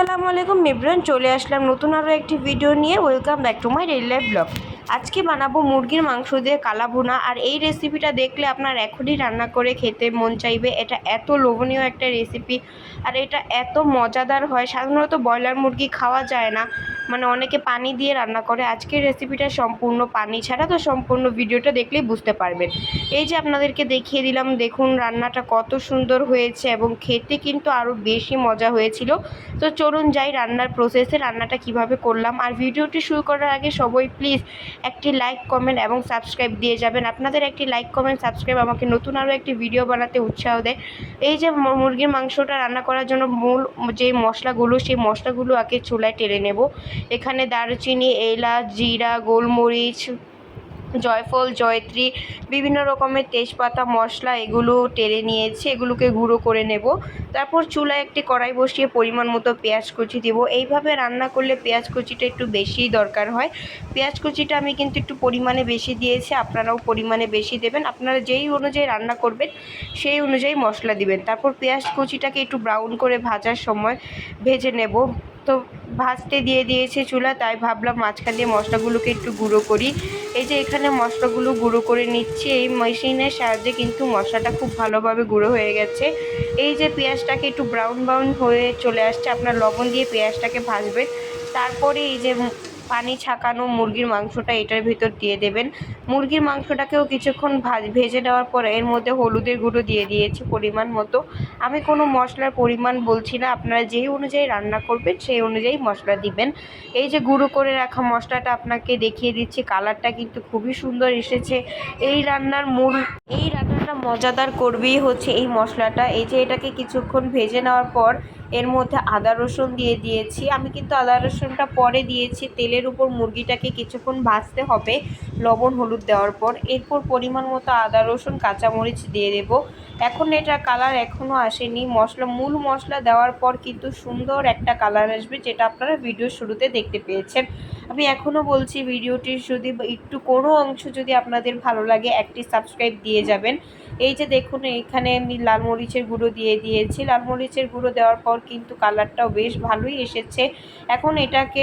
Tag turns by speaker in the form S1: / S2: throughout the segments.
S1: আসসালামু আলাইকুম এভরিওয়ান, চলে আসলাম নতুন আরও একটি ভিডিও নিয়ে। Welcome back to my daily life blog. আজকে বানাবো মুরগির মাংস দিয়ে কালা ভুনা। আর এই রেসিপিটা দেখলে আপনার এখনই রান্না করে খেতে মন চাইবে। এটা এত লোভনীয় একটা রেসিপি আর এটা এত মজাদার হয়। সাধারণত ব্রয়লার মুরগি খাওয়া যায় না, মানে অনেকে পানি দিয়ে রান্না করে। আজকের রেসিপিটা সম্পূর্ণ পানি ছাড়া, তো সম্পূর্ণ ভিডিওটা দেখলেই বুঝতে পারবেন। এই যে আপনাদেরকে দেখিয়ে দিলাম, দেখুন রান্নাটা কত সুন্দর হয়েছে এবং খেতে কিন্তু আরও বেশি মজা হয়েছিল। তো চলুন যাই রান্নার প্রসেসে, রান্নাটা কিভাবে করলাম। আর ভিডিওটি শুরু করার আগে সবাই প্লিজ একটি লাইক, কমেন্ট এবং সাবস্ক্রাইব দিয়ে যাবেন। আপনাদের একটি লাইক, কমেন্ট, সাবস্ক্রাইব আমাকে নতুন আরও একটি ভিডিও বানাতে উৎসাহ দেয়। এই যে মুরগির মাংসটা রান্না করার জন্য মূল যে মশলাগুলো, সেই মশলাগুলো আগে চুলায় টেলে নেব। এখানে দারুচিনি, এলাচ, জিরা, গোলমরিচ, জয়ফল, জয়ত্রী, বিভিন্ন রকমের তেজপাতা, মশলা এগুলো টেলে নিয়েছি। এগুলোকে গুঁড়ো করে নেব। তারপর চুলায় একটি কড়াই বসিয়ে পরিমাণ মতো পেঁয়াজ কুচি দেব। এইভাবে রান্না করলে পেঁয়াজ কুচিটা একটু বেশিই দরকার হয়। পেঁয়াজ কুচিটা আমি কিন্তু একটু পরিমাণে বেশি দিয়েছি, আপনারাও পরিমাণে বেশি দেবেন। আপনারা যেই অনুযায়ী রান্না করবেন সেই অনুযায়ী মশলা দিবেন। তারপর পেঁয়াজ কুচিটাকে একটু ব্রাউন করে ভাজার সময় ভেজে নেব। তো ভাজতে দিয়ে দিয়েছি চুলা, তাই ভাবলাম মাঝখান দিয়ে মশলাগুলোকে একটু গুঁড়ো করি। এই যে এখানে মশলাগুলো গুঁড়ো করে নিচ্ছি। এই মেশিনের সাহায্যে কিন্তু মশলাটা খুব ভালোভাবে গুঁড়ো হয়ে গেছে। এই যে পেঁয়াজটাকে একটু ব্রাউন ব্রাউন হয়ে চলে আসছে, আপনার লবণ দিয়ে পেঁয়াজটাকে ভাজবেন। তারপরে এই যে পানি ছাকানো মুরগির মাংসটা এটার ভিতর দিয়ে দেবেন। মুরগির মাংসটাকেও কিছুক্ষণ ভেজে নেওয়ার পর এর মধ্যে হলুদের গুঁড়ো দিয়ে দিয়েছি পরিমাণ মতো। আমি কোনো মশলার পরিমাণ বলছি না, আপনারা যেই অনুযায়ী রান্না করবেন সেই অনুযায়ী মশলা দিবেন। এই যে গুঁড়ো করে রাখা মশলাটা আপনাকে দেখিয়ে দিচ্ছি, কালারটা কিন্তু খুবই সুন্দর এসেছে। এই রান্নাটা মজাদার করবেই হচ্ছে এই মশলাটা। এই যে এটাকে কিছুক্ষণ ভেজে নেওয়ার পর এর মধ্যে আদা রসুন দিয়ে দিয়েছি। আমি কিন্তু আদা রসুনটা পরে দিয়েছি। তেলের উপর মুরগিটাকে কিছুক্ষণ ভাজতে হবে লবণ হলুদ দেওয়ার পর। এরপর পরিমাণ মতো আদা রসুন কাঁচামরিচ দিয়ে দেব। এখন এটা কালার এখনও আসেনি। মূল মশলা দেওয়ার পর কিন্তু সুন্দর একটা কালার আসবে, যেটা আপনারা ভিডিওর শুরুতে দেখতে পেয়েছেন। আমি এখনও বলছি, ভিডিওটির যদি একটু কোনো অংশ যদি আপনাদের ভালো লাগে একটি সাবস্ক্রাইব দিয়ে যাবেন। এই যে দেখুন এখানে আমি লাল মরিচের গুঁড়ো দিয়ে দিয়েছি। লাল মরিচের গুঁড়ো দেওয়ার পর কিন্তু কালারটাও বেশ ভালোই এসেছে। এখন এটাকে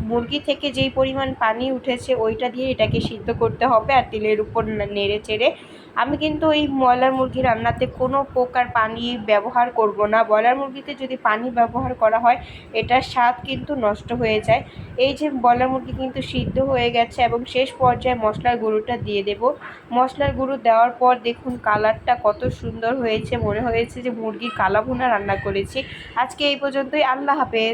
S1: মুরগি থেকে যেই পরিমাণ পানি উঠেছে ওইটা দিয়ে এটাকে সিদ্ধ করতে হবে আর তেলের উপর নেড়ে চেড়ে। আমি কিন্তু এই ব্রয়লার মুরগি রান্নাতে কোনো প্রকার পানি ব্যবহার করব না। ব্রয়লার মুরগিতে যদি পানি ব্যবহার করা হয় এটার স্বাদ কিন্তু নষ্ট হয়ে যায়। এই যে ব্রয়লার মুরগি কিন্তু সিদ্ধ হয়ে গেছে এবং শেষ পর্যায়ে মশলার গুঁড়োটা দিয়ে দেব। মশলার গুঁড়ো দেওয়ার পর দেখুন কালারটা কত সুন্দর হয়েছে, মনে হয়েছে যে মুরগির কালা ভুনা রান্না করেছি। আজকে এই পর্যন্তই, আল্লাহ হাফেজ।